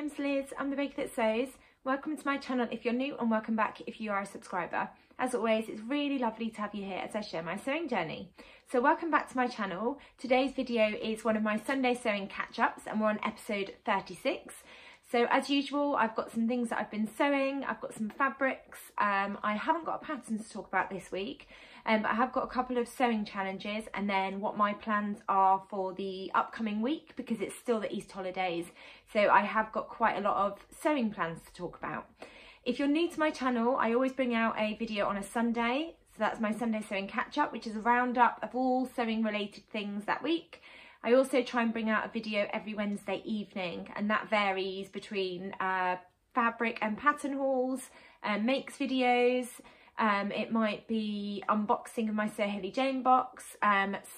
name's Liz, I'm the baker that sews. Welcome to my channel if you're new, and welcome back if you are a subscriber. As always, it's really lovely to have you here as I share my sewing journey. So welcome back to my channel. Today's video is one of my Sunday sewing catch-ups and we're on episode 36. So as usual, I've got some things that I've been sewing, I've got some fabrics. I haven't got a pattern to talk about this week, but I have got a couple of sewing challenges and then what my plans are for the upcoming week because it's still the Easter holidays. So I have got quite a lot of sewing plans to talk about. If you're new to my channel, I always bring out a video on a Sunday. So that's my Sunday sewing catch-up, which is a roundup of all sewing related things that week. I also try and bring out a video every Wednesday evening, and that varies between fabric and pattern hauls, makes videos, it might be unboxing of my Sew Hayley Jane box.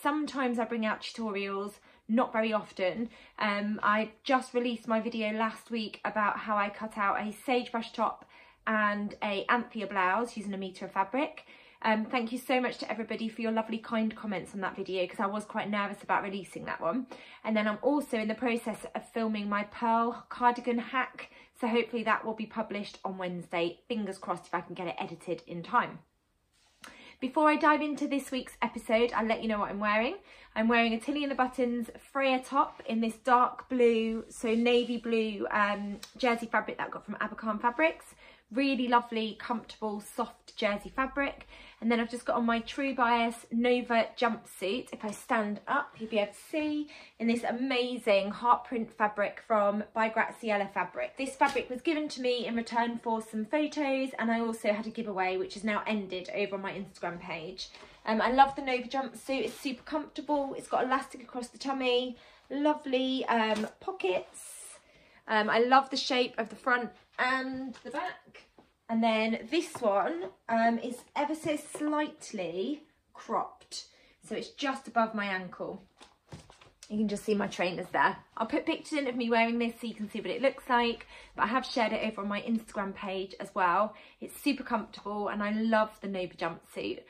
Sometimes I bring out tutorials, not very often. I just released my video last week about how I cut out a sagebrush top and a Anthea blouse using a metre of fabric. Thank you so much to everybody for your lovely kind comments on that video because I was quite nervous about releasing that one. And then I'm also in the process of filming my pearl cardigan hack, so hopefully that will be published on Wednesday. Fingers crossed if I can get it edited in time. Before I dive into this week's episode, I'll let you know what I'm wearing. I'm wearing a Tilly and the Buttons Freya top in this dark blue, so navy blue jersey fabric that I got from Abercarn Fabrics. Really lovely, comfortable, soft jersey fabric. And then I've just got on my True Bias Nova jumpsuit. If I stand up, you'll be able to see, in this amazing heart print fabric from By Graziella Fabric. This fabric was given to me in return for some photos, and I also had a giveaway, which has now ended over on my Instagram page. I love the Nova jumpsuit. It's super comfortable. It's got elastic across the tummy, lovely pockets. I love the shape of the front and the back. And then this one is ever so slightly cropped, so it's just above my ankle. You can just see my trainers there. I'll put pictures in of me wearing this so you can see what it looks like, but I have shared it over on my Instagram page as well. It's super comfortable and I love the Nova jumpsuit.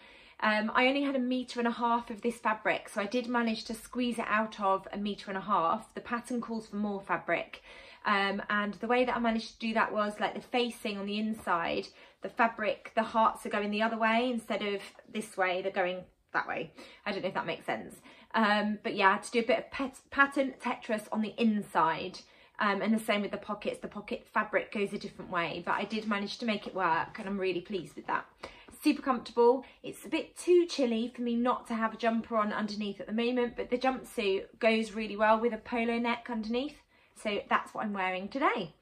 I only had 1.5 meters of this fabric, so I did manage to squeeze it out of 1.5 meters. The pattern calls for more fabric. And the way that I managed to do that was like the facing on the inside, the fabric, the hearts are going the other way instead of this way, they're going that way. I don't know if that makes sense. But yeah, I had to do a bit of pattern Tetris on the inside. And the same with the pockets. The pocket fabric goes a different way, but I did manage to make it work and I'm really pleased with that. Super comfortable. It's a bit too chilly for me not to have a jumper on underneath at the moment, but the jumpsuit goes really well with a polo neck underneath. So that's what I'm wearing today.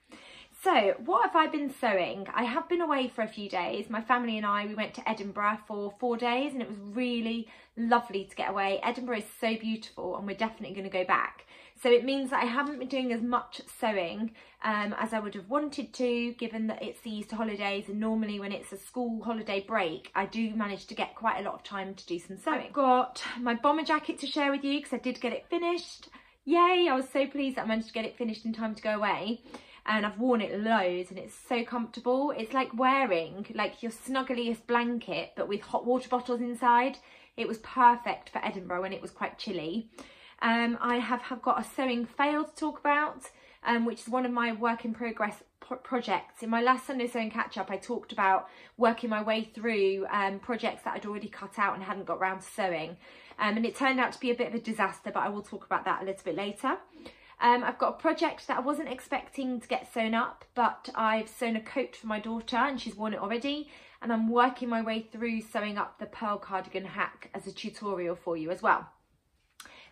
So what have I been sewing? I have been away for a few days. My family and I, we went to Edinburgh for 4 days and it was really lovely to get away. Edinburgh is so beautiful and we're definitely going to go back. So it means that I haven't been doing as much sewing as I would have wanted to, given that it's the Easter holidays, and normally when it's a school holiday break, I do manage to get quite a lot of time to do some sewing. I've got my bomber jacket to share with you because I did get it finished. Yay, I was so pleased that I managed to get it finished in time to go away. And I've worn it loads and it's so comfortable. It's like wearing like your snuggliest blanket, but with hot water bottles inside. It was perfect for Edinburgh when it was quite chilly. I have got a sewing fail to talk about, which is one of my work in progress projects. In my last Sunday sewing catch up, I talked about working my way through projects that I'd already cut out and hadn't got around to sewing. And it turned out to be a bit of a disaster, but I will talk about that a little bit later. I've got a project that I wasn't expecting to get sewn up, but I've sewn a coat for my daughter and she's worn it already. And I'm working my way through sewing up the pearl cardigan hack as a tutorial for you as well.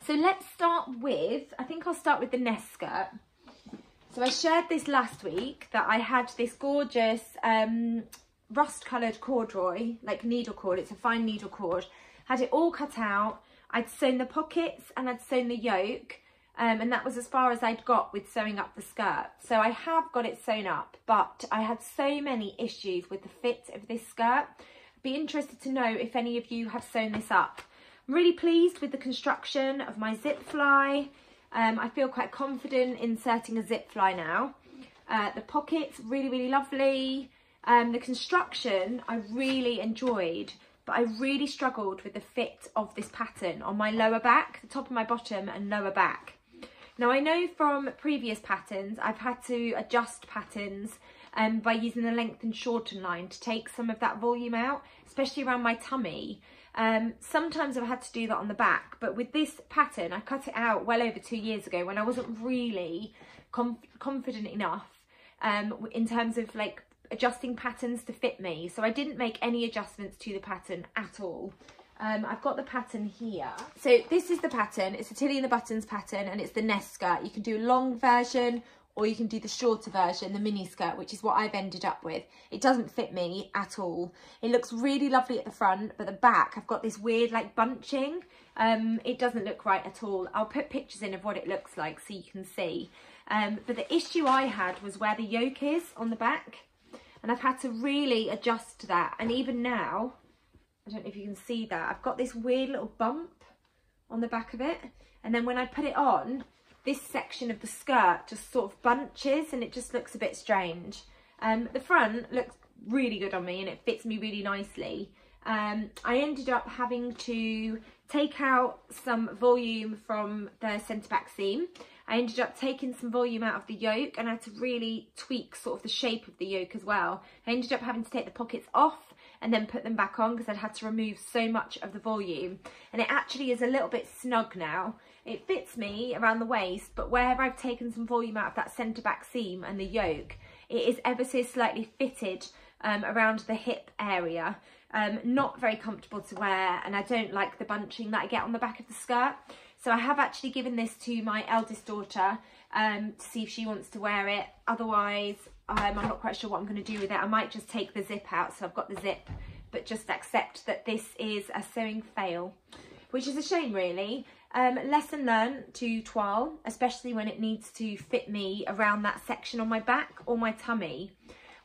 So let's start with, I think I'll start with the nest skirt. So I shared this last week that I had this gorgeous rust coloured corduroy, like needle cord. It's a fine needle cord. Had it all cut out. I'd sewn the pockets and I'd sewn the yoke. And that was as far as I'd got with sewing up the skirt. So I have got it sewn up, but I had so many issues with the fit of this skirt. I'd be interested to know if any of you have sewn this up. I'm really pleased with the construction of my zip fly. I feel quite confident inserting a zip fly now. The pockets, really, really lovely. The construction I really enjoyed, but I really struggled with the fit of this pattern on my lower back, the top of my bottom and lower back. Now I know from previous patterns I've had to adjust patterns by using the length and shorten line to take some of that volume out, especially around my tummy. Sometimes I've had to do that on the back, but with this pattern I cut it out well over 2 years ago when I wasn't really confident enough in terms of like adjusting patterns to fit me. So I didn't make any adjustments to the pattern at all. I've got the pattern here. So this is the pattern. It's a Tilly and the Buttons pattern, and it's the nest skirt. You can do a long version or you can do the shorter version, the mini skirt, which is what I've ended up with. It doesn't fit me at all. It looks really lovely at the front, but the back, I've got this weird like bunching. It doesn't look right at all. I'll put pictures in of what it looks like so you can see. But the issue I had was where the yoke is on the back, and I've had to really adjust to that. And even now, I don't know if you can see that, I've got this weird little bump on the back of it. And then when I put it on, this section of the skirt just sort of bunches and it just looks a bit strange. The front looks really good on me and it fits me really nicely. I ended up having to take out some volume from the centre back seam. I ended up taking some volume out of the yoke, and I had to really tweak sort of the shape of the yoke as well. I ended up having to take the pockets off and then put them back on because I'd had to remove so much of the volume. And it actually is a little bit snug now. It fits me around the waist, but wherever I've taken some volume out of that centre back seam and the yoke, it is ever so slightly fitted around the hip area. Not very comfortable to wear, and I don't like the bunching that I get on the back of the skirt. So I have actually given this to my eldest daughter to see if she wants to wear it. Otherwise, I'm not quite sure what I'm going to do with it. I might just take the zip out, so I've got the zip, but just accept that this is a sewing fail, which is a shame really. Lesson learned to toile, especially when it needs to fit me around that section on my back or my tummy.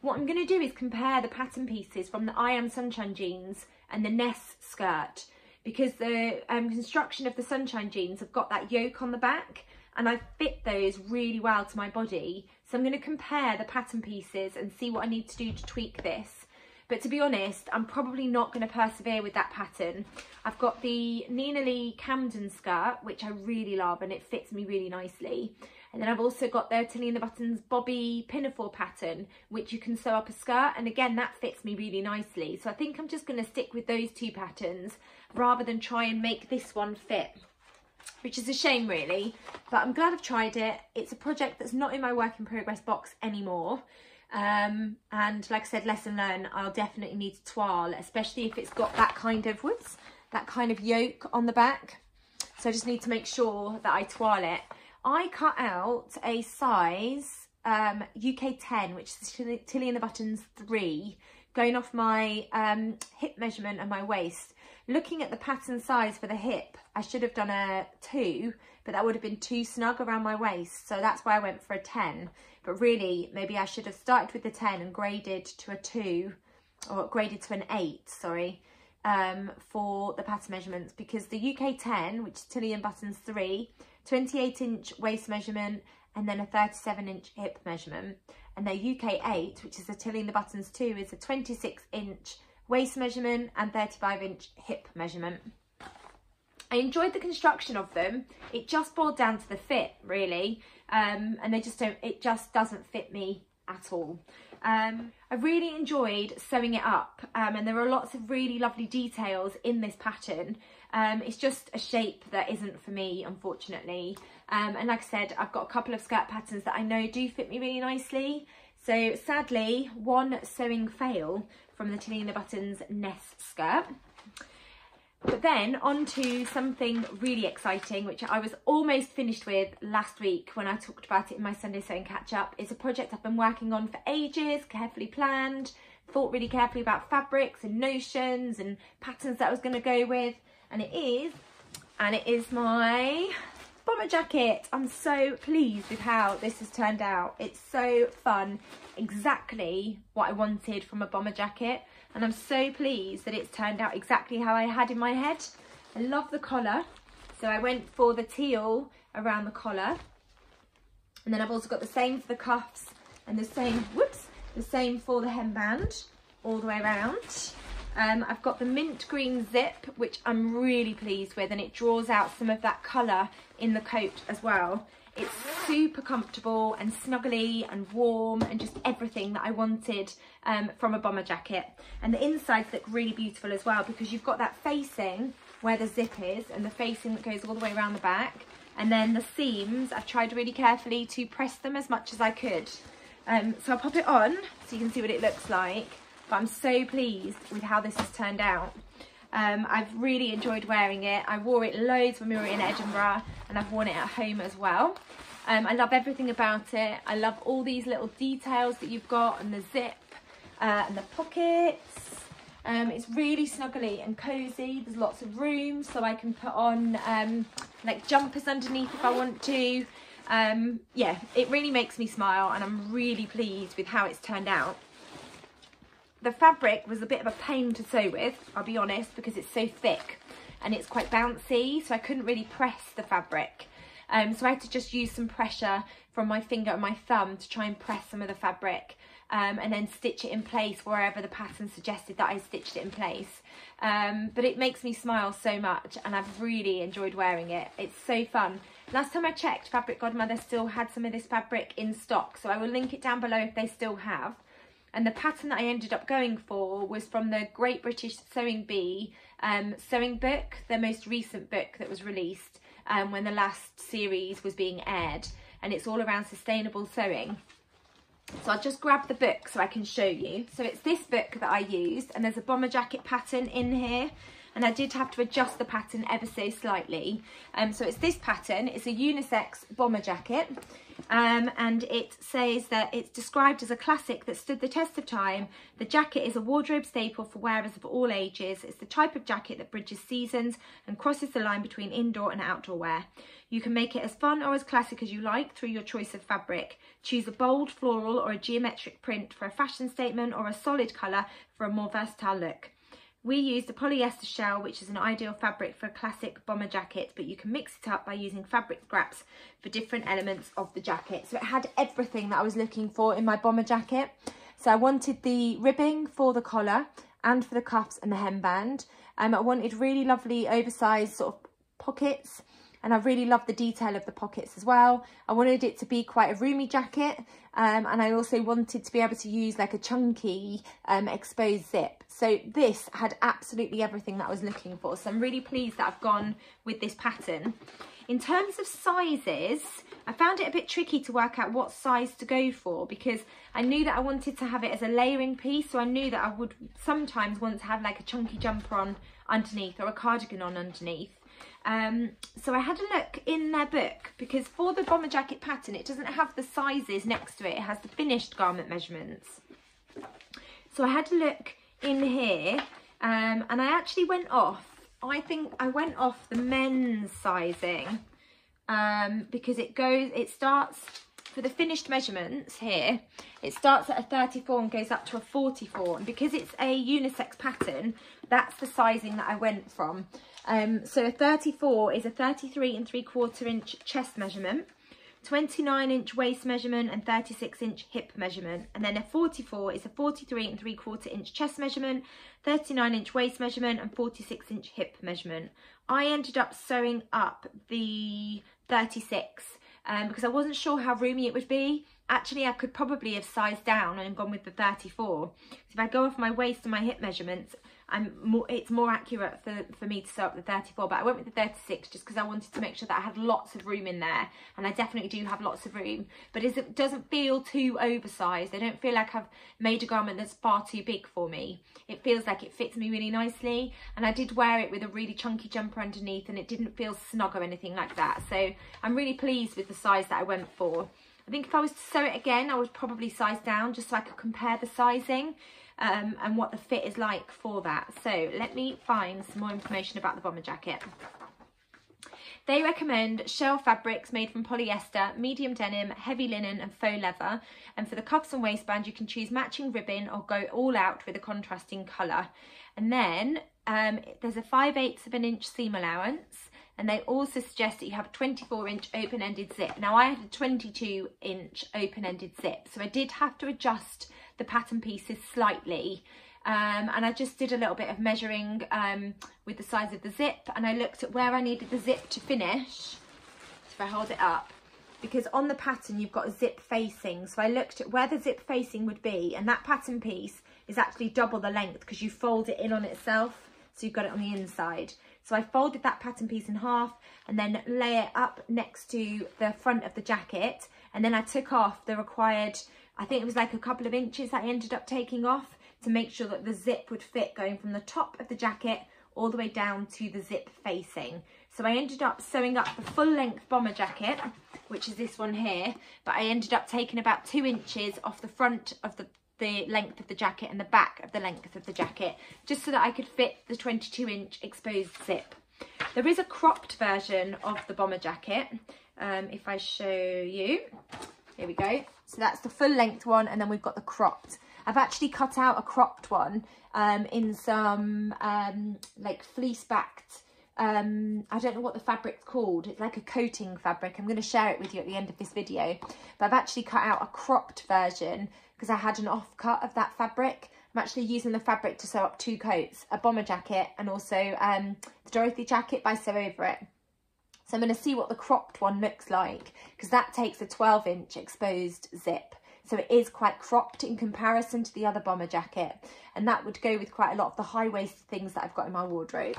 What I'm going to do is compare the pattern pieces from the I Am Sunshine jeans and the Ness skirt, because the construction of the Sunshine jeans have got that yoke on the back and I fit those really well to my body. So I'm going to compare the pattern pieces and see what I need to do to tweak this. But to be honest, I'm probably not going to persevere with that pattern. I've got the Nina Lee Camden skirt, which I really love and it fits me really nicely. And then I've also got the Tilly and the Buttons Bobby Pinafore pattern, which you can sew up a skirt. And again, that fits me really nicely. So I think I'm just going to stick with those two patterns rather than try and make this one fit, which is a shame really. But I'm glad I've tried it. It's a project that's not in my work in progress box anymore. And like I said, lesson learned, I'll definitely need to toile, especially if it's got that kind of, that kind of yoke on the back. So I just need to make sure that I toile it. I cut out a size UK 10, which is Tilly and the Buttons 3, going off my hip measurement and my waist. Looking at the pattern size for the hip, I should have done a 2, but that would have been too snug around my waist. So that's why I went for a 10. But really, maybe I should have started with the 10 and graded to a 2, or graded to an 8, sorry, for the pattern measurements, because the UK 10, which is Tilly and Buttons 3, 28-inch waist measurement and then a 37-inch hip measurement, and their UK 8, which is a Tilly and the Buttons 2, is a 26-inch waist measurement and 35-inch hip measurement. I enjoyed the construction of them. It just boiled down to the fit really, and it just doesn't fit me at all. I really enjoyed sewing it up, and there are lots of really lovely details in this pattern. It's just a shape that isn't for me, unfortunately. And like I said, I've got a couple of skirt patterns that I know do fit me really nicely. So sadly, one sewing fail from the Tilly and the Buttons Ness skirt. But then on to something really exciting, which I was almost finished with last week when I talked about it in my Sunday Sewing Catch Up. It's a project I've been working on for ages, carefully planned, thought really carefully about fabrics and notions and patterns that I was going to go with. And it is my bomber jacket. I'm so pleased with how this has turned out. It's so fun, exactly what I wanted from a bomber jacket. And I'm so pleased that it's turned out exactly how I had in my head. I love the collar. So I went for the teal around the collar. And then I've also got the same for the cuffs and the same for the hemband all the way around. I've got the mint green zip, which I'm really pleased with, and it draws out some of that colour in the coat as well. It's super comfortable and snuggly and warm and just everything that I wanted from a bomber jacket. And the insides look really beautiful as well, because you've got that facing where the zip is and the facing that goes all the way around the back. And then the seams, I've tried really carefully to press them as much as I could. So I'll pop it on so you can see what it looks like. But I'm so pleased with how this has turned out. I've really enjoyed wearing it. I wore it loads when we were in Edinburgh, and I've worn it at home as well. I love everything about it. I love all these little details that you've got, and the zip and the pockets. It's really snuggly and cozy. There's lots of room, so I can put on like jumpers underneath if I want to. Yeah, it really makes me smile, and I'm really pleased with how it's turned out. The fabric was a bit of a pain to sew with, I'll be honest, because it's so thick and it's quite bouncy, so I couldn't really press the fabric. So I had to just use some pressure from my finger and my thumb to try and press some of the fabric, and then stitch it in place wherever the pattern suggested that I stitched it in place. But it makes me smile so much, and I've really enjoyed wearing it. It's so fun. Last time I checked, Fabric Godmother still had some of this fabric in stock, so I will link it down below if they still have. And the pattern that I ended up going for was from the Great British Sewing Bee sewing book, their most recent book that was released when the last series was being aired, and it's all around sustainable sewing. So I'll just grab the book so I can show you. So it's this book that I used, and there's a bomber jacket pattern in here, and I did have to adjust the pattern ever so slightly. So it's this pattern. It's a unisex bomber jacket, and it says that it's described as a classic that stood the test of time. The jacket is a wardrobe staple for wearers of all ages. It's the type of jacket that bridges seasons and crosses the line between indoor and outdoor wear. You can make it as fun or as classic as you like through your choice of fabric. Choose a bold floral or a geometric print for a fashion statement, or a solid colour for a more versatile look. We used a polyester shell, which is an ideal fabric for a classic bomber jacket, but you can mix it up by using fabric scraps for different elements of the jacket. So it had everything that I was looking for in my bomber jacket. So I wanted the ribbing for the collar and for the cuffs and the hemband. I wanted really lovely oversized sort of pockets, and I really love the detail of the pockets as well. I wanted it to be quite a roomy jacket, and I also wanted to be able to use like a chunky exposed zip. So this had absolutely everything that I was looking for. So I'm really pleased that I've gone with this pattern. In terms of sizes, I found it a bit tricky to work out what size to go for, because I knew that I wanted to have it as a layering piece. So I knew that I would sometimes want to have like a chunky jumper on underneath, or a cardigan on underneath. So I had a look in their book, because for the bomber jacket pattern, it doesn't have the sizes next to it. It has the finished garment measurements. So I had a look in here, and I actually went off, I think I went off the men's sizing, because it starts, for the finished measurements here, it starts at a 34 and goes up to a 44. And because it's a unisex pattern, that's the sizing that I went from. So a 34 is a 33 3/4 inch chest measurement, 29 inch waist measurement, and 36 inch hip measurement. And then a 44 is a 43 3/4 inch chest measurement, 39 inch waist measurement, and 46 inch hip measurement. I ended up sewing up the 36 because I wasn't sure how roomy it would be. Actually, I could probably have sized down and gone with the 34. So if I go off my waist and my hip measurements, it's more accurate for me to sew up the 34, but I went with the 36 just because I wanted to make sure that I had lots of room in there, and I definitely do have lots of room, but it doesn't feel too oversized. I don't feel like I've made a garment that's far too big for me. It feels like it fits me really nicely, and I did wear it with a really chunky jumper underneath, and it didn't feel snug or anything like that. So I'm really pleased with the size that I went for. I think if I was to sew it again, I would probably size down just so I could compare the sizing and what the fit is like for that. So let me find some more information about the bomber jacket. They recommend shell fabrics made from polyester, medium denim, heavy linen and faux leather. And for the cuffs and waistband, you can choose matching ribbon or go all out with a contrasting colour. And then there's a 5/8 of an inch seam allowance. And they also suggest that you have a 24 inch open-ended zip. Now I had a 22 inch open-ended zip, so I did have to adjust the pattern pieces slightly And I just did a little bit of measuring with the size of the zip, and I looked at where I needed the zip to finish. If I hold it up, because on the pattern you've got a zip facing, so I looked at where the zip facing would be, and that pattern piece is actually double the length because you fold it in on itself, so you've got it on the inside. So I folded that pattern piece in half and then lay it up next to the front of the jacket, and then I took off the required, I think it was like a couple of inches that I ended up taking off to make sure that the zip would fit going from the top of the jacket all the way down to the zip facing. So I ended up sewing up the full length bomber jacket, which is this one here, but I ended up taking about 2 inches off the front of the length of the jacket and the back of the length of the jacket, just so that I could fit the 22-inch exposed zip. There is a cropped version of the bomber jacket. If I show you, here we go. So that's the full length one, and then we've got the cropped. I've actually cut out a cropped one in some like fleece backed, I don't know what the fabric's called. It's like a coating fabric. I'm going to share it with you at the end of this video. But I've actually cut out a cropped version because I had an off cut of that fabric. I'm actually using the fabric to sew up 2 coats, a bomber jacket and also the Dorothy jacket by Sew Over It. So I'm going to see what the cropped one looks like, because that takes a 12-inch exposed zip. So it is quite cropped in comparison to the other bomber jacket. And that would go with quite a lot of the high-waisted things that I've got in my wardrobe.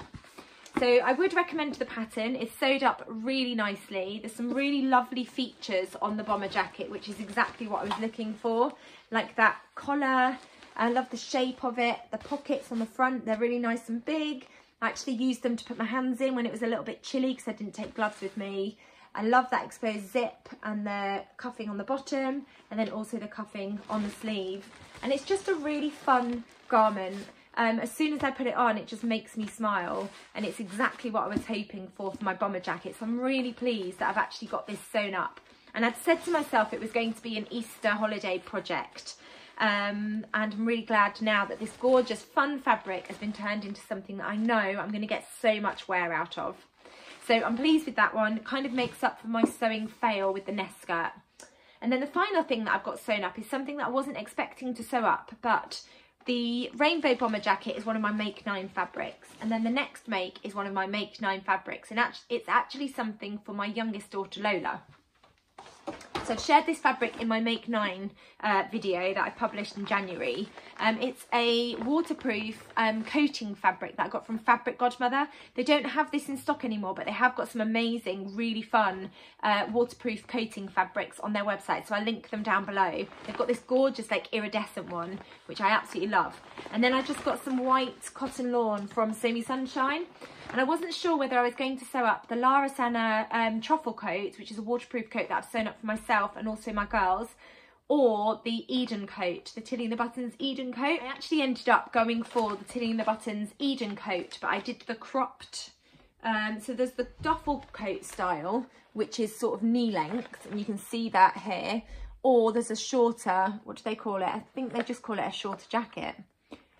So I would recommend the pattern. It's sewed up really nicely. There's some really lovely features on the bomber jacket, which is exactly what I was looking for. Like that collar, I love the shape of it. The pockets on the front, they're really nice and big. I actually used them to put my hands in when it was a little bit chilly because I didn't take gloves with me. I love that exposed zip and the cuffing on the bottom, and then also the cuffing on the sleeve. And it's just a really fun garment. As soon as I put it on, it just makes me smile, and it's exactly what I was hoping for my bomber jacket. So I'm really pleased that I've actually got this sewn up. And I'd said to myself it was going to be an Easter holiday project. And I'm really glad now that this gorgeous fun fabric has been turned into something that I know I'm going to get so much wear out of. So I'm pleased with that one. It kind of makes up for my sewing fail with the nest skirt. And then the final thing that I've got sewn up is something that I wasn't expecting to sew up, but the rainbow bomber jacket is one of my Make 9 fabrics, and then the next make is one of my Make 9 fabrics, and it's actually something for my youngest daughter Lola. So I've shared this fabric in my Make 9 video that I published in January. It's a waterproof coating fabric that I got from Fabric Godmother. They don't have this in stock anymore, but they have got some amazing, really fun waterproof coating fabrics on their website. So I'll link them down below. They've got this gorgeous like iridescent one, which I absolutely love. And then I just got some white cotton lawn from Sew Me Sunshine. And I wasn't sure whether I was going to sew up the Lara Sana truffle coat, which is a waterproof coat that I've sewn up for myself and also my girls, or the Eden coat, the Tilly and the Buttons Eden coat. I actually ended up going for the Tilly and the Buttons Eden coat, but I did the cropped. So there's the duffel coat style, which is sort of knee length, and you can see that here. Or there's a shorter, what do they call it? I think they just call it a shorter jacket.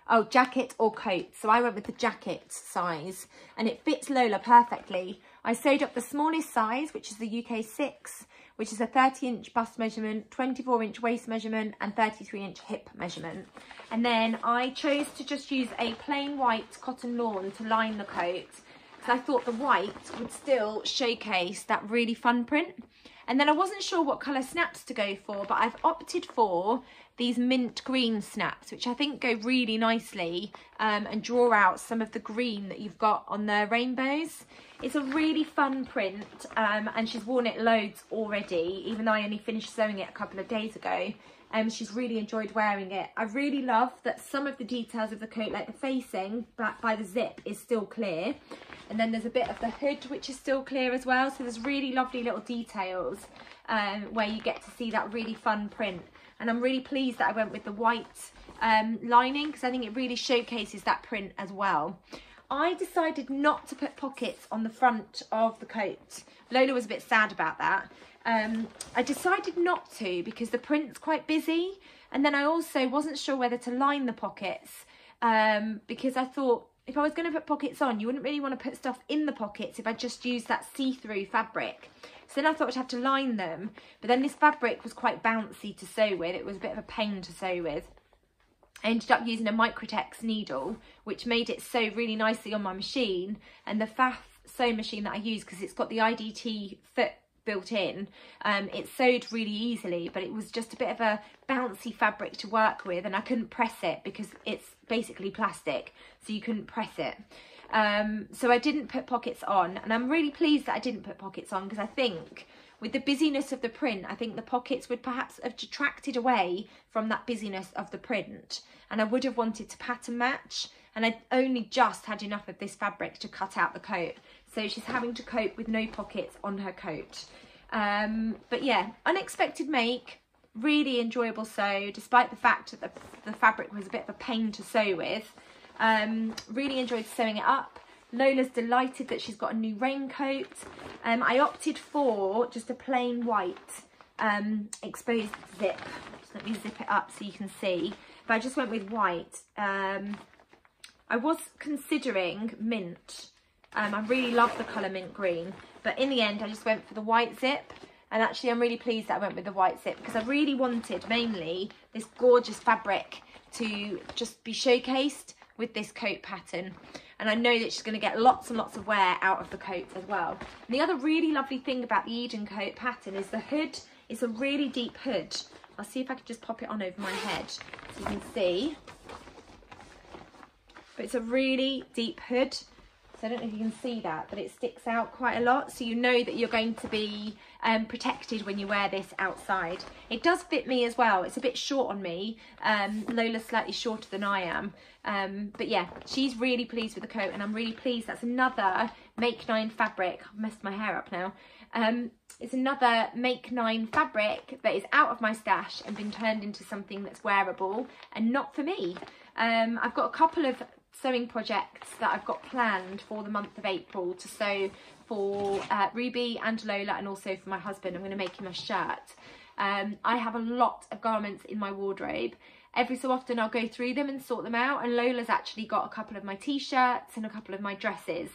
Oh, jacket or coat. So I went with the jacket size, and it fits Lola perfectly. I sewed up the smallest size, which is the UK 6, which is a 30-inch bust measurement, 24-inch waist measurement, and 33-inch hip measurement. And then I chose to just use a plain white cotton lawn to line the coat, because I thought the white would still showcase that really fun print. And then I wasn't sure what colour snaps to go for, but I've opted for these mint green snaps, which I think go really nicely and draw out some of the green that you've got on the rainbows. It's a really fun print, and she's worn it loads already, even though I only finished sewing it a couple of days ago. She's really enjoyed wearing it. I really love that some of the details of the coat, like the facing back by the zip, is still clear. And then there's a bit of the hood which is still clear as well. So there's really lovely little details where you get to see that really fun print. And I'm really pleased that I went with the white lining, because I think it really showcases that print as well. I decided not to put pockets on the front of the coat. Lola was a bit sad about that. I decided not to because the print's quite busy, and then I also wasn't sure whether to line the pockets because I thought if I was going to put pockets on, you wouldn't really want to put stuff in the pockets if I just used that see-through fabric. So then I thought I'd have to line them, but then this fabric was quite bouncy to sew with. It was a bit of a pain to sew with. I ended up using a Microtex needle, which made it sew really nicely on my machine. And the Pfaff sewing machine that I use, because it's got the IDT foot built in, it sewed really easily, but it was just a bit of a bouncy fabric to work with, and I couldn't press it because it's basically plastic, so you couldn't press it. So I didn't put pockets on, and I'm really pleased that I didn't put pockets on, because I think with the busyness of the print, I think the pockets would perhaps have detracted away from that busyness of the print, and I would have wanted to pattern match, and I only just had enough of this fabric to cut out the coat, so she's having to cope with no pockets on her coat. But yeah, unexpected make, really enjoyable sew, despite the fact that the fabric was a bit of a pain to sew with. Really enjoyed sewing it up. Lola's delighted that she's got a new raincoat. I opted for just a plain white exposed zip. Just let me zip it up so you can see. But I just went with white. I was considering mint. I really love the colour mint green, but in the end I just went for the white zip. And actually I'm really pleased that I went with the white zip, because I really wanted mainly this gorgeous fabric to just be showcased with this coat pattern. And I know that she's going to get lots and lots of wear out of the coat as well. And the other really lovely thing about the Eden coat pattern is the hood. It's a really deep hood. I'll see if I can just pop it on over my head so you can see. But it's a really deep hood. So I don't know if you can see that, but it sticks out quite a lot. So you know that you're going to be protected when you wear this outside. It does fit me as well. It's a bit short on me. Lola's slightly shorter than I am. But yeah, she's really pleased with the coat, and I'm really pleased. That's another Make 9 fabric. I've messed my hair up now. It's another Make 9 fabric that is out of my stash and been turned into something that's wearable and not for me. I've got a couple of sewing projects that I've got planned for the month of April to sew for Ruby and Lola, and also for my husband. I'm going to make him a shirt. I have a lot of garments in my wardrobe. Every so often I'll go through them and sort them out, and Lola's actually got a couple of my t-shirts and a couple of my dresses.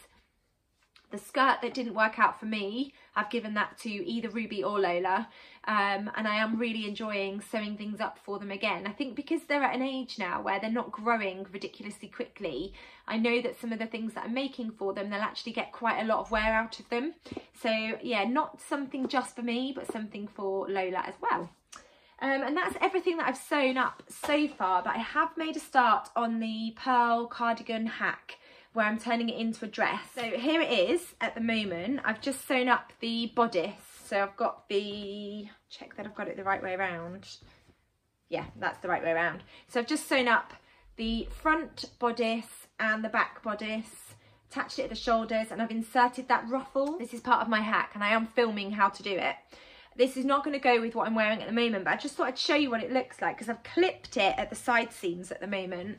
The skirt that didn't work out for me, I've given that to either Ruby or Lola, and I am really enjoying sewing things up for them again. I think because they're at an age now where they're not growing ridiculously quickly, I know that some of the things that I'm making for them, they'll actually get quite a lot of wear out of them. So yeah, not something just for me, but something for Lola as well. And that's everything that I've sewn up so far, but I have made a start on the pearl cardigan hack, where I'm turning it into a dress. So here it is at the moment. I've just sewn up the bodice. So I've got the, check that I've got it the right way around. Yeah, that's the right way around. So I've just sewn up the front bodice and the back bodice, attached it at the shoulders, and I've inserted that ruffle. This is part of my hack, and I am filming how to do it. This is not going to go with what I'm wearing at the moment, but I just thought I'd show you what it looks like, because I've clipped it at the side seams at the moment.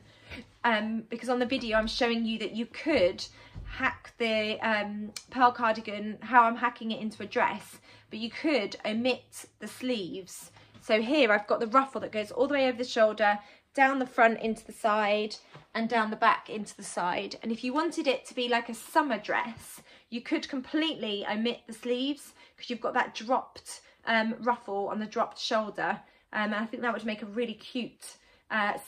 Because on the video I'm showing you that you could hack the pearl cardigan, how I'm hacking it into a dress, but you could omit the sleeves. So here I've got the ruffle that goes all the way over the shoulder, down the front into the side, and down the back into the side. And if you wanted it to be like a summer dress, you could completely omit the sleeves, because you've got that dropped ruffle on the dropped shoulder, and I think that would make a really cute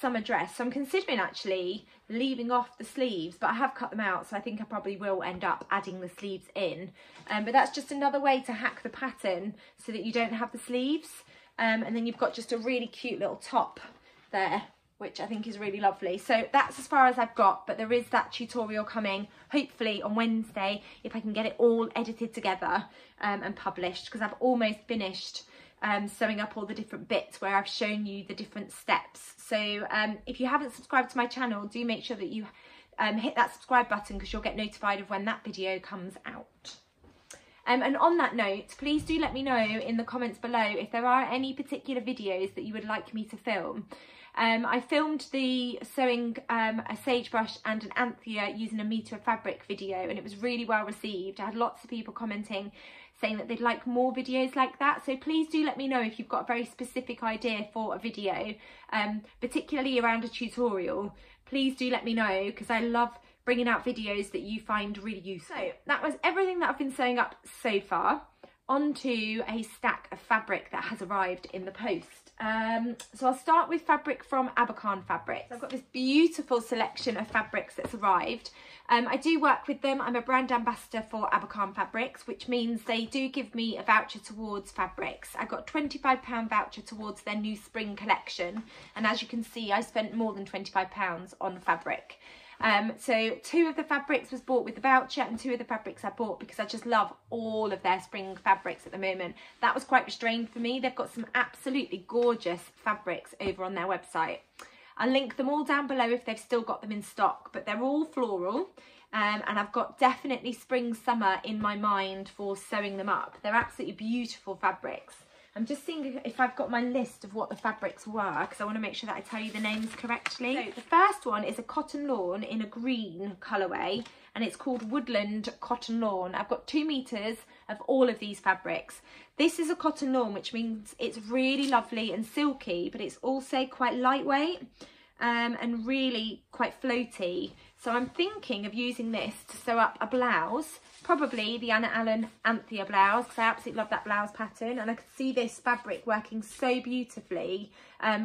summer dress. So I'm considering actually leaving off the sleeves, but I have cut them out, so I think I probably will end up adding the sleeves in. But that's just another way to hack the pattern so that you don't have the sleeves, and then you've got just a really cute little top there, which I think is really lovely. So that's as far as I've got, but there is that tutorial coming hopefully on Wednesday, if I can get it all edited together and published, because I've almost finished sewing up all the different bits where I've shown you the different steps. So if you haven't subscribed to my channel, do make sure that you hit that subscribe button, because you'll get notified of when that video comes out. And on that note, please do let me know in the comments below if there are any particular videos that you would like me to film. I filmed the sewing a sagebrush and an Anthea using a metre of fabric video, and it was really well received. I had lots of people commenting saying that they'd like more videos like that, so please do let me know if you've got a very specific idea for a video, particularly around a tutorial. Please do let me know, because I love bringing out videos that you find really useful. So that was everything that I've been sewing up so far. Onto a stack of fabric that has arrived in the post. So I'll start with fabric from Abercarn Fabrics. I've got this beautiful selection of fabrics that's arrived. I do work with them. I'm a brand ambassador for Abercarn Fabrics, which means they do give me a voucher towards fabrics. I got a £25 voucher towards their new spring collection, and as you can see, I spent more than £25 on fabric. So 2 of the fabrics was bought with the voucher, and 2 of the fabrics I bought because I just love all of their spring fabrics at the moment. That was quite restrained for me. They've got some absolutely gorgeous fabrics over on their website. I'll link them all down below if they've still got them in stock, but they're all floral, and I've got definitely spring summer in my mind for sewing them up. They're absolutely beautiful fabrics. I'm just seeing if I've got my list of what the fabrics were, because I want to make sure that I tell you the names correctly. So the first one is a cotton lawn in a green colourway, and it's called Woodland Cotton Lawn. I've got 2 meters of all of these fabrics. This is a cotton lawn, which means it's really lovely and silky, but it's also quite lightweight and really quite floaty. So I'm thinking of using this to sew up a blouse, probably the Anna Allen Anthea blouse, because I absolutely love that blouse pattern, and I could see this fabric working so beautifully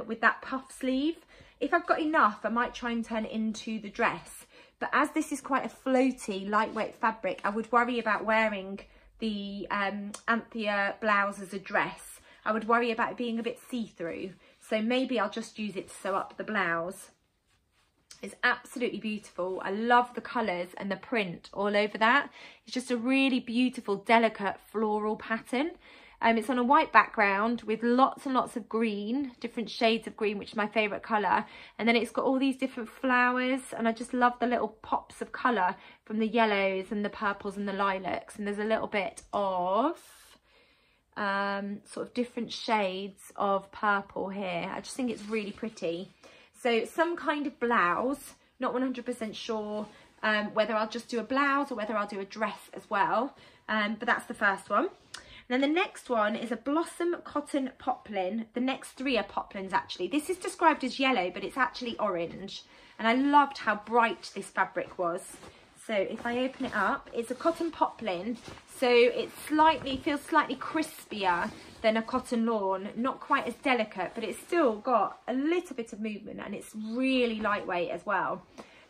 with that puff sleeve. If I've got enough, I might try and turn it into the dress, but as this is quite a floaty, lightweight fabric, I would worry about wearing the Anthea blouse as a dress. I would worry about it being a bit see-through, so maybe I'll just use it to sew up the blouse. It's absolutely beautiful. I love the colours and the print all over that. It's just a really beautiful, delicate floral pattern. It's on a white background with lots and lots of green, different shades of green, which is my favourite colour. And then it's got all these different flowers, and I just love the little pops of colour from the yellows and the purples and the lilacs. And there's a little bit of sort of different shades of purple here. I just think it's really pretty. So some kind of blouse, not 100% sure whether I'll just do a blouse or whether I'll do a dress as well. But that's the first one. And then the next one is a Blossom Cotton Poplin. The next 3 are poplins actually. This is described as yellow, but it's actually orange. And I loved how bright this fabric was. So if I open it up, it's a cotton poplin. So it feels slightly crispier than a cotton lawn, not quite as delicate, but it's still got a little bit of movement, and it's really lightweight as well.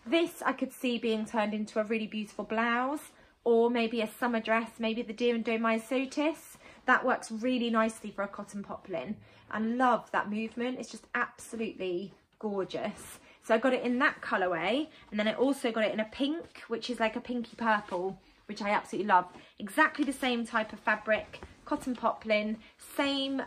This I could see being turned into a really beautiful blouse, or maybe a summer dress, maybe the Deer and Doe Myosotis. That works really nicely for a cotton poplin. I love that movement. It's just absolutely gorgeous. So I got it in that colourway, and then I also got it in a pink, which is like a pinky purple, which I absolutely love. Exactly the same type of fabric, cotton poplin, same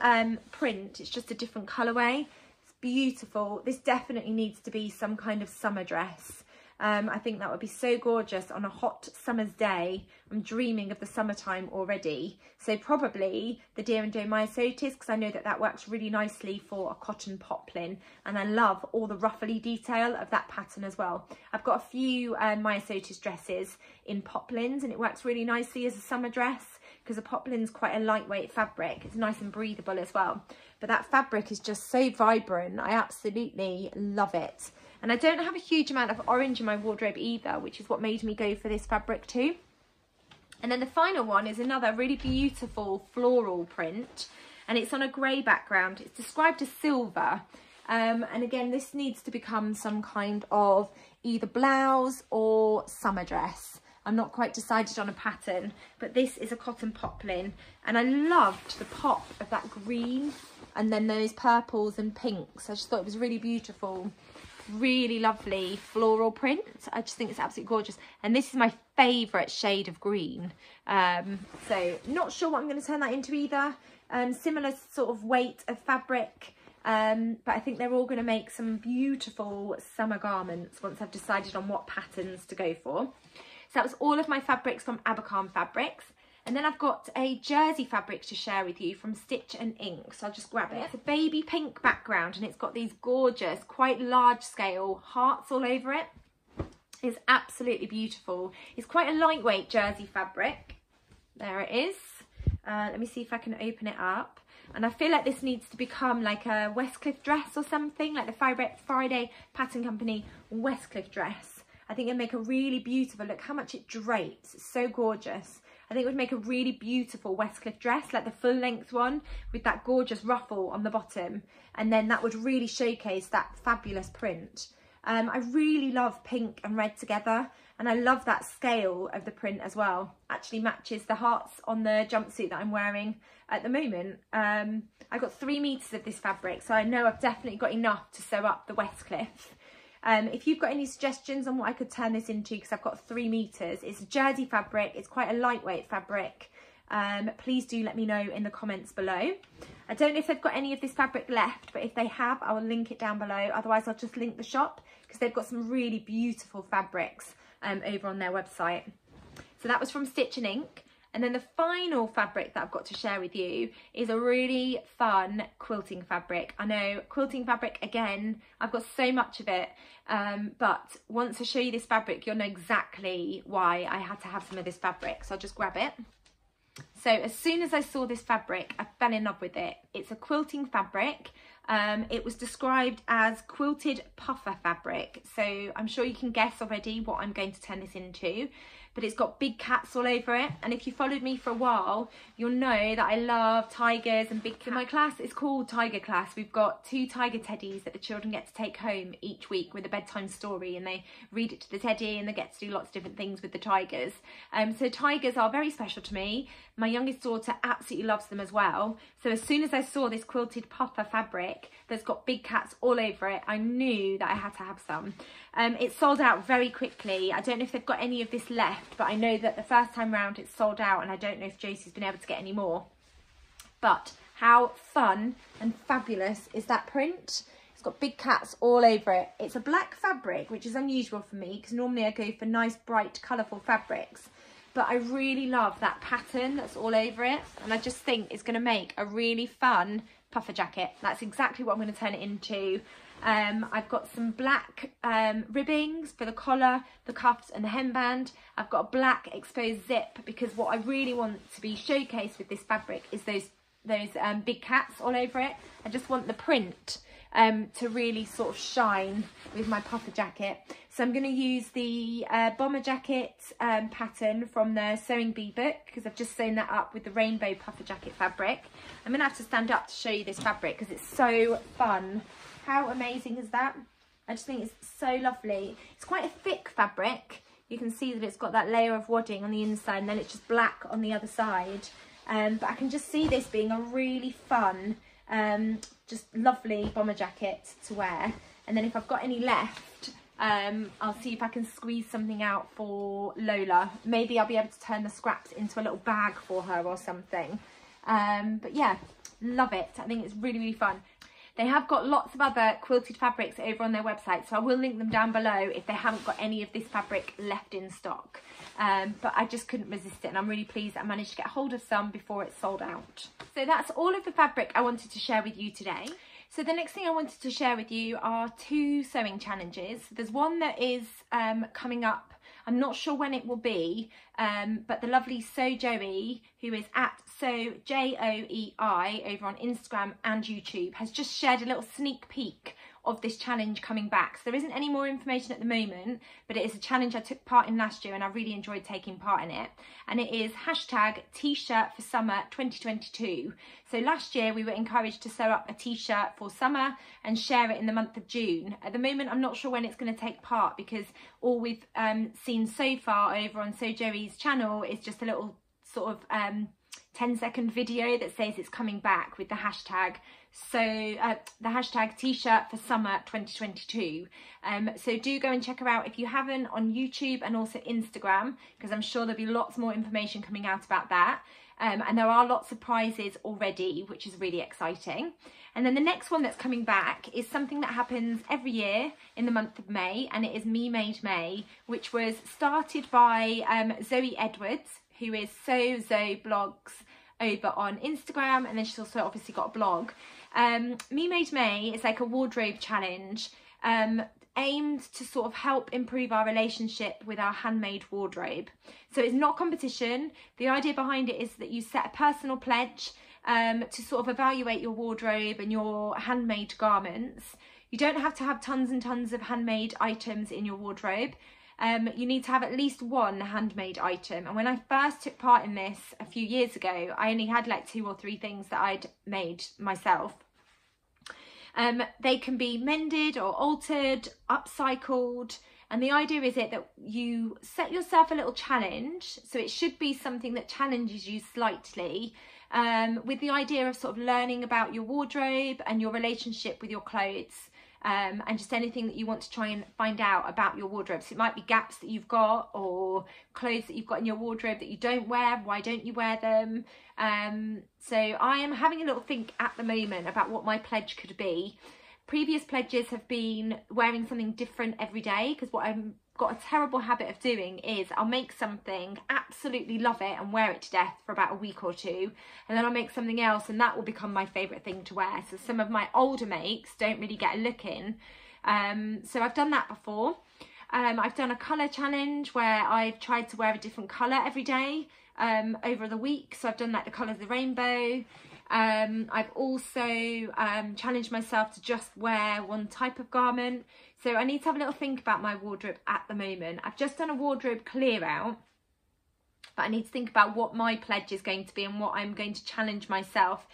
print, it's just a different colourway. It's beautiful. This definitely needs to be some kind of summer dress. I think that would be so gorgeous on a hot summer's day. I'm dreaming of the summertime already. So probably the Deer and Doe Myosotis, because I know that that works really nicely for a cotton poplin. And I love all the ruffly detail of that pattern as well. I've got a few Myosotis dresses in poplins, and it works really nicely as a summer dress because a poplin's quite a lightweight fabric. It's nice and breathable as well. But that fabric is just so vibrant. I absolutely love it. And I don't have a huge amount of orange in my wardrobe either, which is what made me go for this fabric too. And then the final one is another really beautiful floral print, and it's on a grey background. It's described as silver. And again, this needs to become some kind of either blouse or summer dress. I'm not quite decided on a pattern, but this is a cotton poplin, and I loved the pop of that green and then those purples and pinks. I just thought it was really beautiful. Really lovely floral print. I just think it's absolutely gorgeous, and this is my favourite shade of green. So not sure what I'm going to turn that into either. Similar sort of weight of fabric, but I think they're all going to make some beautiful summer garments once I've decided on what patterns to go for. So that was all of my fabrics from Abercarn Fabrics. And then I've got a jersey fabric to share with you from Stitch and Ink. So I'll just grab it. It's a baby pink background, and it's got these gorgeous, quite large scale hearts all over it. It's absolutely beautiful. It's quite a lightweight jersey fabric. There it is. Let me see if I can open it up. And I feel like this needs to become like a Westcliff dress or something, like the Friday Pattern Company Westcliff dress. I think it'll make a really beautiful, look how much it drapes. It's so gorgeous. I think it would make a really beautiful Westcliff dress, like the full length one with that gorgeous ruffle on the bottom, and then that would really showcase that fabulous print. I really love pink and red together, and I love that scale of the print as well. Actually matches the hearts on the jumpsuit that I'm wearing at the moment. I got 3 meters of this fabric, so I know I've definitely got enough to sew up the Westcliff. If you've got any suggestions on what I could turn this into, because I've got 3 meters, it's a jersey fabric, it's quite a lightweight fabric. Please do let me know in the comments below. I don't know if they've got any of this fabric left, but if they have, I will link it down below. Otherwise, I'll just link the shop, because they've got some really beautiful fabrics over on their website. So that was from Stitch and Ink. And then the final fabric that I've got to share with you is a really fun quilting fabric. I know quilting fabric, again, I've got so much of it, but once I show you this fabric, you'll know exactly why I had to have some of this fabric. So I'll just grab it. So as soon as I saw this fabric, I fell in love with it. It's a quilting fabric. It was described as quilted puffer fabric. So I'm sure you can guess already what I'm going to turn this into. But it's got big cats all over it. And if you followed me for a while, you'll know that I love tigers and big cats. So my class is called Tiger Class. We've got 2 tiger teddies that the children get to take home each week with a bedtime story, and they read it to the teddy and they get to do lots of different things with the tigers. So tigers are very special to me. My youngest daughter absolutely loves them as well. So as soon as I saw this quilted puffer fabric that's got big cats all over it, I knew that I had to have some. It sold out very quickly. I don't know if they've got any of this left, but I know that the first time round it's sold out, and I don't know if Josie's been able to get any more. But how fun and fabulous is that print? It's got big cats all over it. It's a black fabric, which is unusual for me, because normally I go for nice, bright, colourful fabrics. But I really love that pattern that's all over it, and I just think it's going to make a really fun puffer jacket. That's exactly what I'm going to turn it into. I've got some black ribbings for the collar, the cuffs and the hemband. I've got a black exposed zip, because what I really want to be showcased with this fabric is those big cats all over it. I just want the print to really sort of shine with my puffer jacket. So I'm going to use the bomber jacket pattern from the Sewing Bee book, because I've just sewn that up with the rainbow puffer jacket fabric. I'm going to have to stand up to show you this fabric because it's so fun. How amazing is that? I just think it's so lovely. It's quite a thick fabric. You can see that it's got that layer of wadding on the inside, and then it's just black on the other side. But I can just see this being a really fun, just lovely bomber jacket to wear. And then if I've got any left, I'll see if I can squeeze something out for Lola. Maybe I'll be able to turn the scraps into a little bag for her or something. But yeah, love it. I think it's really, really fun. They have got lots of other quilted fabrics over on their website, so I will link them down below if they haven't got any of this fabric left in stock. But I just couldn't resist it, and I'm really pleased I managed to get hold of some before it sold out. So that's all of the fabric I wanted to share with you today. So the next thing I wanted to share with you are 2 sewing challenges. There's one that is coming up. I'm not sure when it will be, but the lovely Sew Joey, who is at Sew Joei over on Instagram and YouTube, has just shared a little sneak peek of this challenge coming back. So there isn't any more information at the moment, but it is a challenge I took part in last year and I really enjoyed taking part in it. And it is hashtag T-shirt for summer 2022. So last year we were encouraged to sew up a t-shirt for summer and share it in the month of June. At the moment, I'm not sure when it's going to take part, because all we've seen so far over on Sew Joey's channel is just a little sort of 10-second video that says it's coming back with the hashtag. So the hashtag T-shirt for summer 2022. So do go and check her out if you haven't, on YouTube and also Instagram, because I'm sure there'll be lots more information coming out about that. And there are lots of prizes already, which is really exciting. And then the next one that's coming back is something that happens every year in the month of May, and it is Me Made May, which was started by Zoe Edwards, who is So Zoe Blogs over on Instagram, and then she's also obviously got a blog. Me Made May is like a wardrobe challenge aimed to sort of help improve our relationship with our handmade wardrobe. So it's not competition. The idea behind it is that you set a personal pledge to sort of evaluate your wardrobe and your handmade garments. You don't have to have tons and tons of handmade items in your wardrobe. you need to have at least one handmade item. And when I first took part in this a few years ago, I only had like 2 or 3 things that I'd made myself. They can be mended or altered, upcycled. And the idea is that you set yourself a little challenge. So it should be something that challenges you slightly, with the idea of sort of learning about your wardrobe and your relationship with your clothes, and just anything that you want to try and find out about your wardrobe. So it might be gaps that you've got, or clothes that you've got in your wardrobe that you don't wear. Why don't you wear them? So I am having a little think at the moment about what my pledge could be. Previous pledges have been wearing something different every day, because what I've got a terrible habit of doing is I'll make something, absolutely love it and wear it to death for about a week or 2, and then I'll make something else and that will become my favourite thing to wear. So some of my older makes don't really get a look in. So I've done that before. I've done a colour challenge where I've tried to wear a different colour every day over the week. So I've done like the colours of the rainbow. I've also challenged myself to just wear one type of garment. So I need to have a little think about my wardrobe at the moment. I've just done a wardrobe clear out, but I need to think about what my pledge is going to be and what I'm going to challenge myself,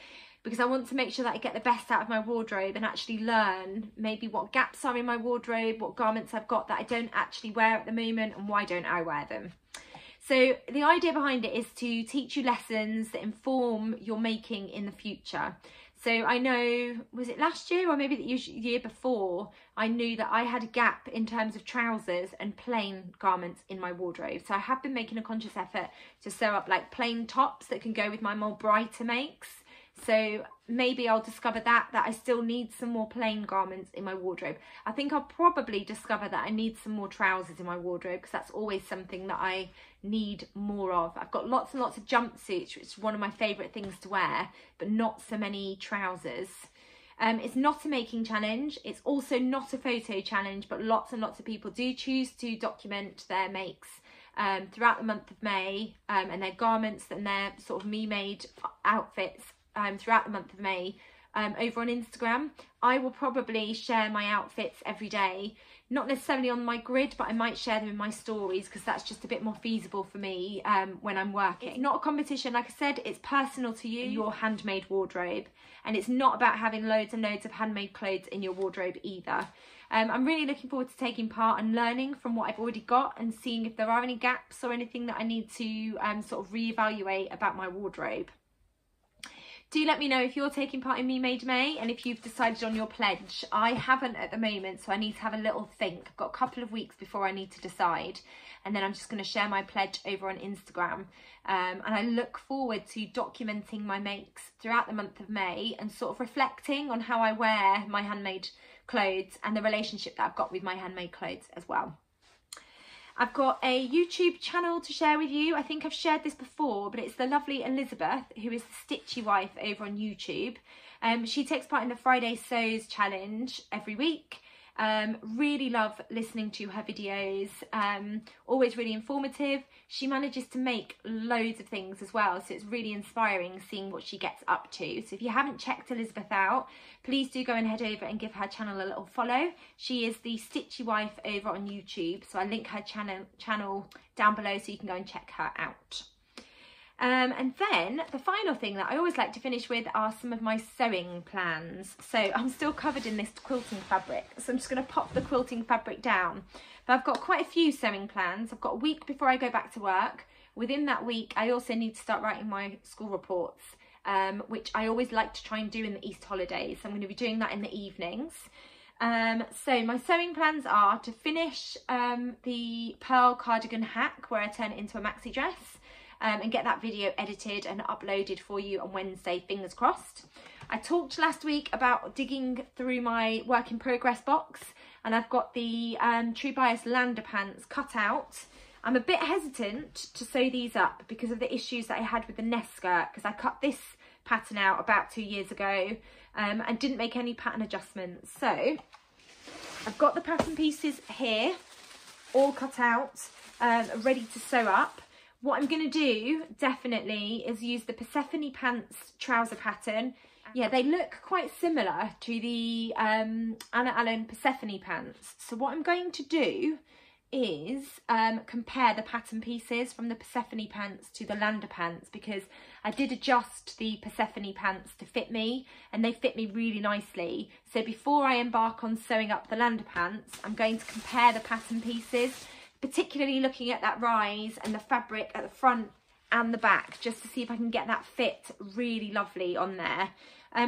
because I want to make sure that I get the best out of my wardrobe and actually learn maybe what gaps are in my wardrobe, what garments I've got that I don't actually wear at the moment, and why don't I wear them. So the idea behind it is to teach you lessons that inform your making in the future. So I know, was it last year or maybe the year before, I knew that I had a gap in terms of trousers and plain garments in my wardrobe. So I have been making a conscious effort to sew up like plain tops that can go with my more brighter makes. So maybe I'll discover that I still need some more plain garments in my wardrobe. I think I'll probably discover that I need some more trousers in my wardrobe, because that's always something that I need more of. I've got lots and lots of jumpsuits, which is one of my favourite things to wear, but not so many trousers. It's not a making challenge. It's also not a photo challenge, but lots and lots of people do choose to document their makes throughout the month of May, and their garments and their sort of me-made outfits throughout the month of May over on Instagram. I will probably share my outfits every day, not necessarily on my grid, but I might share them in my stories, because that's just a bit more feasible for me when I'm working. It's not a competition, like I said, it's personal to you, your handmade wardrobe, and it's not about having loads and loads of handmade clothes in your wardrobe either. I'm really looking forward to taking part and learning from what I've already got and seeing if there are any gaps or anything that I need to sort of reevaluate about my wardrobe. Do let me know if you're taking part in Me Made May and if you've decided on your pledge. I haven't at the moment, so I need to have a little think. I've got a couple of weeks before I need to decide, and then I'm just going to share my pledge over on Instagram. And I look forward to documenting my makes throughout the month of May and sort of reflecting on how I wear my handmade clothes and the relationship that I've got with my handmade clothes as well. I've got a YouTube channel to share with you. I think I've shared this before, but it's the lovely Elizabeth, who is the Stitchy Wife over on YouTube. She takes part in the Friday Sews challenge every week. Really love listening to her videos, always really informative. She manages to make loads of things as well, so it's really inspiring seeing what she gets up to. So if you haven't checked Elizabeth out, please do go and head over and give her channel a little follow. She is the Stitchy Wife over on YouTube, so I'll link her channel down below so you can go and check her out. And then the final thing that I always like to finish with are some of my sewing plans. So I'm still covered in this quilting fabric, so I'm just going to pop the quilting fabric down. But I've got quite a few sewing plans. I've got a week before I go back to work. Within that week, I also need to start writing my school reports, which I always like to try and do in the Easter holidays. So I'm going to be doing that in the evenings. So my sewing plans are to finish the pearl cardigan hack, where I turn it into a maxi dress. And get that video edited and uploaded for you on Wednesday, fingers crossed. I talked last week about digging through my work in progress box, and I've got the True Bias Lander pants cut out. I'm a bit hesitant to sew these up because of the issues that I had with the nest skirt, because I cut this pattern out about 2 years ago and didn't make any pattern adjustments. So I've got the pattern pieces here all cut out, ready to sew up. What I'm going to do, definitely, is use the Persephone Pants trouser pattern. Yeah, they look quite similar to the Anna Allen Persephone pants. So what I'm going to do is compare the pattern pieces from the Persephone pants to the Lander pants, because I did adjust the Persephone pants to fit me and they fit me really nicely. So before I embark on sewing up the Lander pants, I'm going to compare the pattern pieces, particularly looking at that rise and the fabric at the front and the back, just to see if I can get that fit really lovely on there.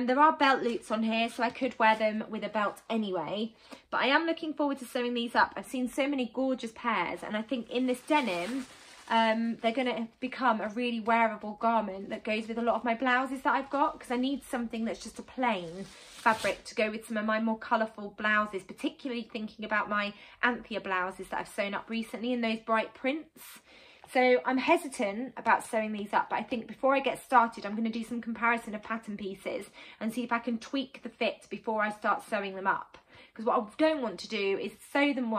There are belt loops on here, so I could wear them with a belt anyway, but I am looking forward to sewing these up. I've seen so many gorgeous pairs, and I think in this denim they're going to become a really wearable garment that goes with a lot of my blouses that I've got, because I need something that's just a plain fabric to go with some of my more colourful blouses, particularly thinking about my Anthea blouses that I've sewn up recently in those bright prints. So I'm hesitant about sewing these up, but I think before I get started, I'm going to do some comparison of pattern pieces and see if I can tweak the fit before I start sewing them up. Because what I don't want to do is sew them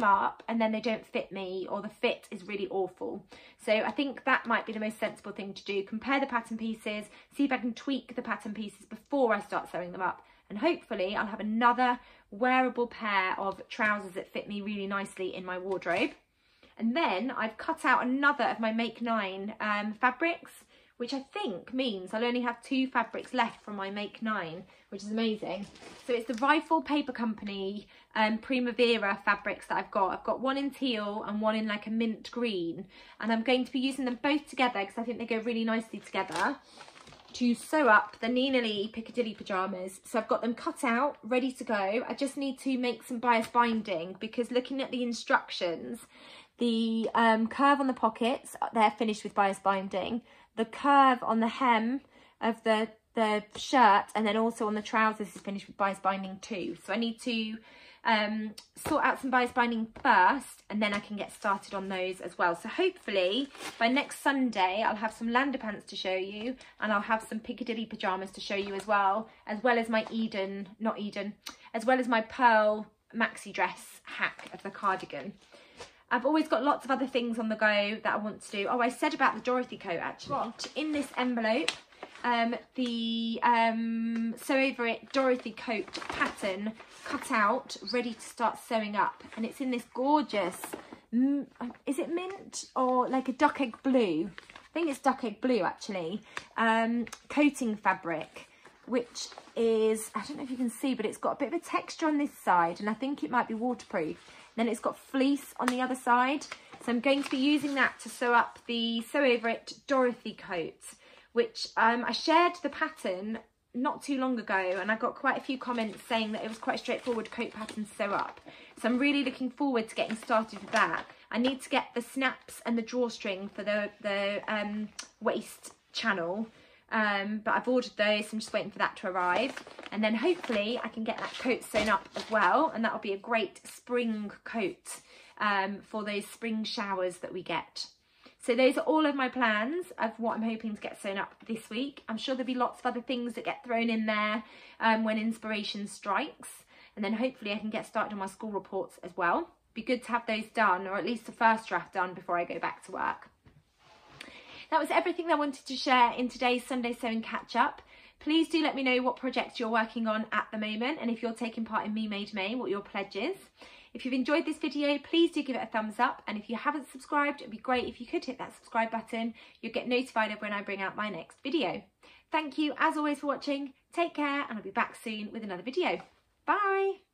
up and then they don't fit me, or the fit is really awful. So I think that might be the most sensible thing to do. Compare the pattern pieces, see if I can tweak the pattern pieces before I start sewing them up. And hopefully I'll have another wearable pair of trousers that fit me really nicely in my wardrobe. And then I've cut out another of my Make 9 fabrics, which I think means I'll only have 2 fabrics left from my Make 9, which is amazing. So it's the Rifle Paper Company Primavera fabrics that I've got. I've got one in teal and one in like a mint green. And I'm going to be using them both together because I think they go really nicely together to sew up the Nina Lee Piccadilly pyjamas. So I've got them cut out, ready to go. I just need to make some bias binding, because looking at the instructions, the curve on the pockets, they're finished with bias binding. The curve on the hem of the shirt and then also on the trousers is finished with bias binding too. So I need to sort out some bias binding first, and then I can get started on those as well. So hopefully by next Sunday I'll have some Lander pants to show you, and I'll have some Piccadilly pyjamas to show you as well as my as well as my pearl maxi dress hack of the cardigan. I've always got lots of other things on the go that I want to do. Oh, I said about the Dorothy coat actually. In this envelope, the Sew Over It Dorothy coat pattern cut out, ready to start sewing up. And it's in this gorgeous, is it mint or like a duck egg blue? I think it's duck egg blue actually, coating fabric, which is, I don't know if you can see, but it's got a bit of a texture on this side, and I think it might be waterproof. Then it's got fleece on the other side. So I'm going to be using that to sew up the Sew Over It Dorothy coat, which I shared the pattern not too long ago, and I got quite a few comments saying that it was quite a straightforward coat pattern to sew up. So I'm really looking forward to getting started with that. I need to get the snaps and the drawstring for the waist channel. But I've ordered those, so I'm just waiting for that to arrive, and then hopefully I can get that coat sewn up as well, and that'll be a great spring coat for those spring showers that we get. So those are all of my plans of what I'm hoping to get sewn up this week. I'm sure there'll be lots of other things that get thrown in there when inspiration strikes, and then hopefully I can get started on my school reports as well. Be good to have those done, or at least the first draft done before I go back to work. That was everything I wanted to share in today's Sunday Sewing Catch-Up. Please do let me know what projects you're working on at the moment, and if you're taking part in Me Made May, what your pledge is. If you've enjoyed this video, please do give it a thumbs up, and if you haven't subscribed, it'd be great if you could hit that subscribe button. You'll get notified of when I bring out my next video. Thank you as always for watching. Take care, and I'll be back soon with another video. Bye!